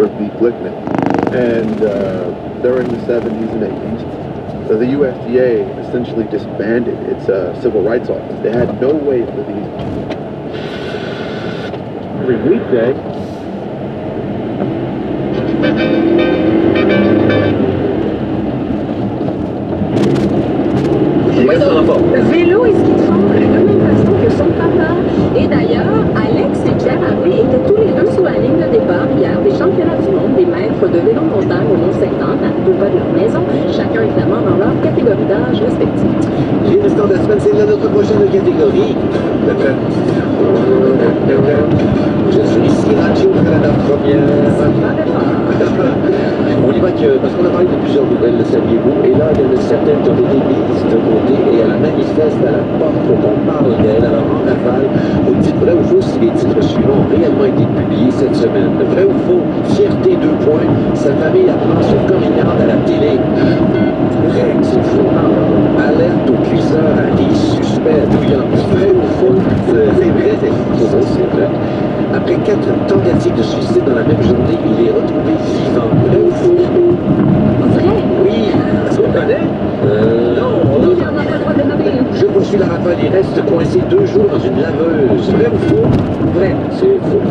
Beef Glickman. And during the 70s and 80s, the USDA essentially disbanded its civil rights office. They had no way for these. Every weekday. Vélo et ski de fond de la même façon que son papa. Et d'ailleurs, Alex et Pierre Harvey étaient tous les deux sur la ligne de départ hier des championnats du monde des maîtres de vélo montagne au Mont-Saint-Anne, à 2 pas de leur maison, chacun évidemment dans leur catégorie d'âge respective. Les restants de la semaine, c'est là notre prochaine catégorie. Je suis ici, Radio-Canada, première. On y va parce qu'on a parlé de plusieurs nouvelles, le saviez-vous? Et là, il y en a certaines qui ont été mises de côté et elle manifeste à la porte pour qu'on parle d'elle. Alors, en rafale, vous me dites vrai ou faux si les titres suivants ont réellement été publiés cette semaine. Vrai ou faux? Fierté, 2 points. Sa famille apprend son coming out à la télé. Vrai, c'est faux. Alerte au cuiseur à riz suspect à New York. Vrai ou faux? C'est vrai, c'est faux, c'est vrai. Après 4 tentatives de suicide dans la même journée, il est retrouvé vivant. Vrai ou faux? Vrai? Oui. Tu connais? Non. Il en a pas le droit de nommer. Je poursuis la rafale. Il reste coincé 2 jours dans une laveuse. Vrai ou faux? Vrai. C'est faux.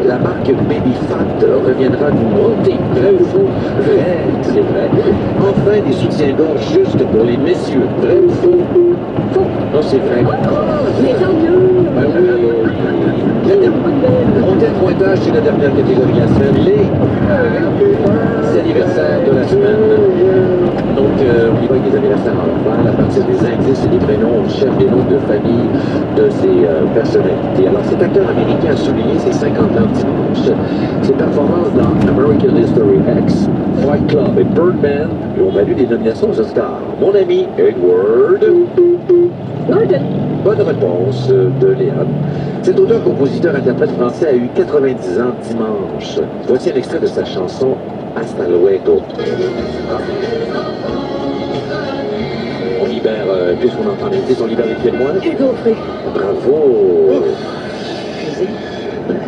La marque Baby Fat reviendra nous monter. Vrai ou faux? Vrai. C'est vrai. Enfin, des soutiens-gorge juste pour les messieurs. Vrai ou faux? Faux. Non, c'est vrai. Mais tant mieux. On tient le pointage, c'est la dernière catégorie de la semaine. Les anniversaires de la semaine. Donc, on y va avec les anniversaires en rafale à partir des indices et des prénoms. On cherche des noms de famille de ces personnalités. Alors, cet acteur américain a souligné ses 50 ans dimanche. Ses performances dans American History X, Fight Club et Birdman lui ont valu des nominations aux Oscars. Mon ami Edward Norton. Bonne réponse de Léa. Cet auteur-compositeur-interprète français a eu 90 ans dimanche. Voici un extrait de sa chanson Hasta Luego. On libère, puisqu'on entend l'indice, on libère les témoins. Hugo Frey. Bravo!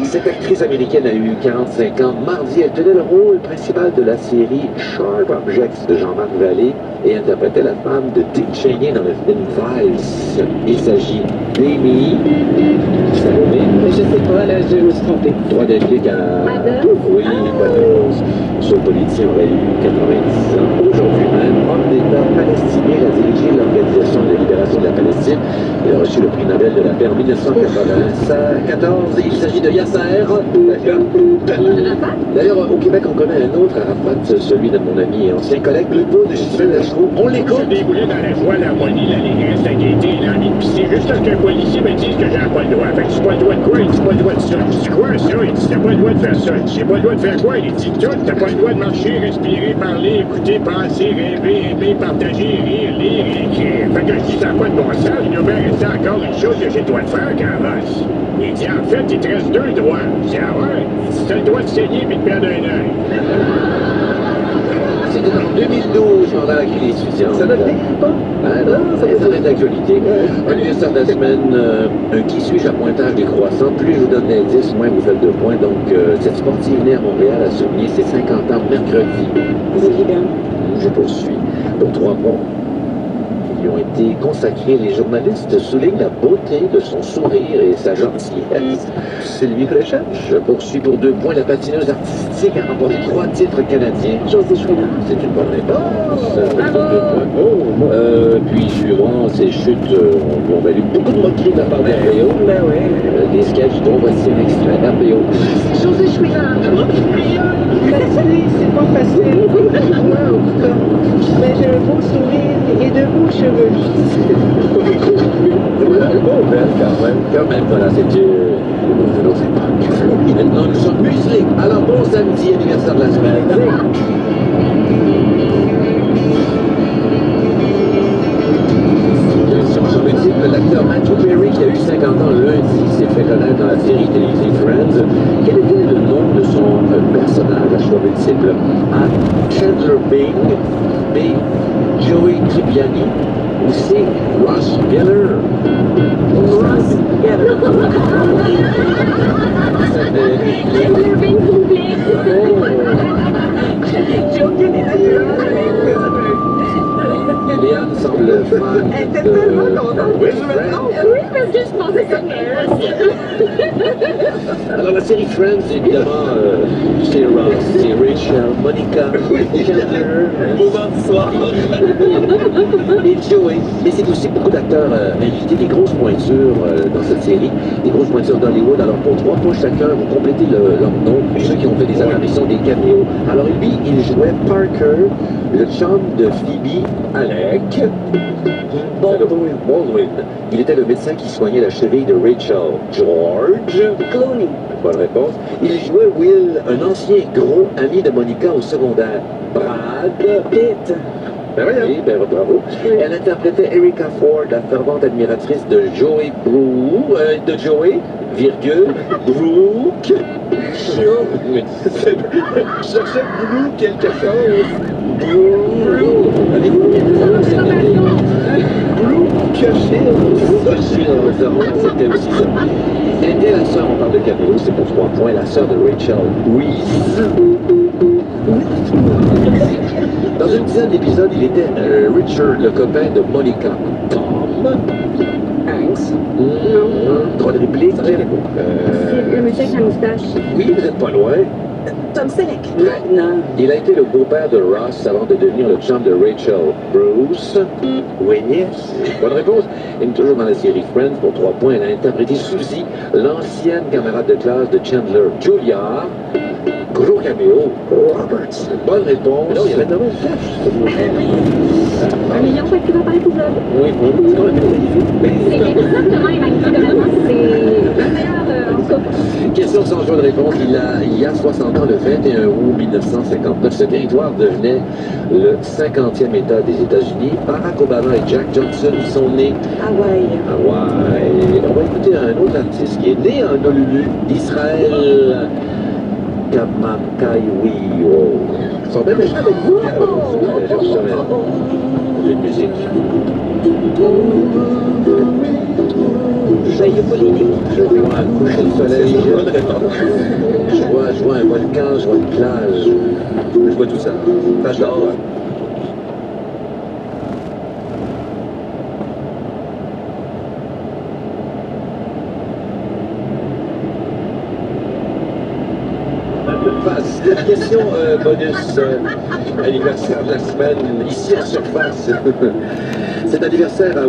Cette actrice américaine a eu 45 ans. Mardi, elle tenait le rôle principal de la série Sharp Objects de Jean-Marc Vallée et interprétait la femme de Dick Cheney dans le film Vice. Il s'agit d'Amy Salomé. Je sais pas, là, je me suis trompée. Droit d'indique à... Madame? Oui, bonne réponse. Ce politicien aurait eu 90 ans. Aujourd'hui même, homme d'État palestinien a dirigé l'Organisation de libération de la Palestine. Il a reçu le prix Nobel de la paix en 1994. Il s'agit de Yasser Arafat. D'ailleurs, au Québec, on connaît un autre Arafat, celui de mon ami et ancien collègue Legault de Gilles Lachereau. On l'écoute. Je déboulais dans la joie, la monie, la ligne reste à gaieté, il a envie de pisser. Juste parce qu'un policier me dit que j'ai pas le droit. Fait que j'ai pas le droit de quoi? Il dit pas le droit de ça. Je dis quoi ça? Il dit t'as pas le droit de faire ça. Je dis j'ai pas le droit de faire quoi? Il dit tout. T'as pas le droit de marcher, respirer, parler, écouter, penser, rêver, aimer, partager, rire, lire, écrire. Fait que je dis ça n'a pas de bon sens. Il doit bien rester encore une chose que j'ai le droit de faire quand avance. Il dit en fait, il te reste 2 droits. Je dis ah ouais? Il dit t'as le droit de saigner et de perdre un œil. C'était en 2012 pendant la crise étudiante. Ça ne t'écrit pas? Ah non, ça va être d'actualité. Anniversaire de la semaine, un qui suis-je à pointage décroissant. Plus je vous donne d'indices, moins vous faites de points. Donc, cette sportive née à Montréal a souligné ses 50 ans mercredi. Vous bien. Je poursuis. Pour 3 points qui ont été consacrés, les journalistes soulignent la beauté de son sourire et sa gentillesse. Sylvie Fréchette. Je poursuis pour 2 points. La patineuse artistique a remporté 3 titres canadiens. José Chouinard. C'est une bonne réponse. Bravo. Puis suivant ces chutes, on a valu beaucoup de moqueries de la part d'RBO. Ben oui. Des sketchs dont voici un extrait d'RBO. José Chouinard. Facile, c'est pas facile. Moi, en tout cas. Mais j'ai un beau sourire et de beaux cheveux. Quand même, voilà, c'est maintenant, nous sommes muselés. Alors, bon samedi, anniversaire de la semaine. Sur le titre, l'acteur Matthew Perry, qui a eu 50 ans lundi, s'est fait connaître dans la série télévisée Friends. Quel était le nom de son personnage à choix multiple? A. Chandler Bing, B. Joey J. Cipriani ou c'est Ross Geller? Ross Geller. Geller bien complet. Joking est Léane semble fan Elle était tellement contente que je me trompe. Oui, parce que je pensais ça Alors la série Friends, évidemment, c'est Ross, c'est Rachel, Monica, Chandler, moment du soir, et Joey. Mais c'est aussi beaucoup d'acteurs invités, des grosses pointures dans cette série, des grosses pointures d'Hollywood. Alors pour 3 points chacun, vous complétez leur nom, ceux qui ont fait des apparitions, des caméos. Alors lui, il jouait Parker, le chum de Phoebe Alec. Baldwin. Il était le médecin qui soignait la cheville de Rachel. George Clooney. Bonne réponse. Il jouait Will, un ancien gros ami de Monica au secondaire. Brad Pitt. Ben oui, bravo. Elle interprétait Erica Ford, la fervente admiratrice de Joey virgule, Brooke. Je cherchais Brooke quelque chose. Brooke. Avez-vous bien des annonces cet été? C'était aussi ça. Elle était la sœur, on parle de caméo, c'est pour 3 points, la sœur de Rachel Reese. Dans une dizaine d'épisodes, il était Richard, le copain de Monica. Tom Hanks. Droit de réplique. Le monsieur avec la moustache. Oui, vous n'êtes pas loin. Tom Selleck. Non. Il a été le beau-père de Ross avant de devenir le chum de Rachel. Bruce Willis. Bonne réponse. Et toujours dans la série Friends, pour 3 points, elle a interprété Suzy, l'ancienne camarade de classe de Chandler. Julia. Gros caméo. Roberts. Bonne réponse. Non, il y avait tellement de cash. 1 million chaque qui va par épisode. Oui, c'est quand même magnifique. C'est exactement les mêmes. Vraiment, c'est le meilleur en tout cas. Question sans choix de réponse. Il y a 60 ans, le 21 août 1959, ce territoire devenait le 50e État des États-Unis. Barack Obama et Jack Johnson sont nés Hawaï. à Hawaï. On va écouter un autre artiste qui est né en Honolulu, Israël Kamakaiwio. Ils sont bien méchants avec vous. J'ai reçu une musique. Joyeux politique. Je vois un coucher de soleil, je vois un volcan, je vois une plage, je vois tout ça. Plage d'or. Surface. Question bonus anniversaire de la semaine, ici à Surface. Cet anniversaire à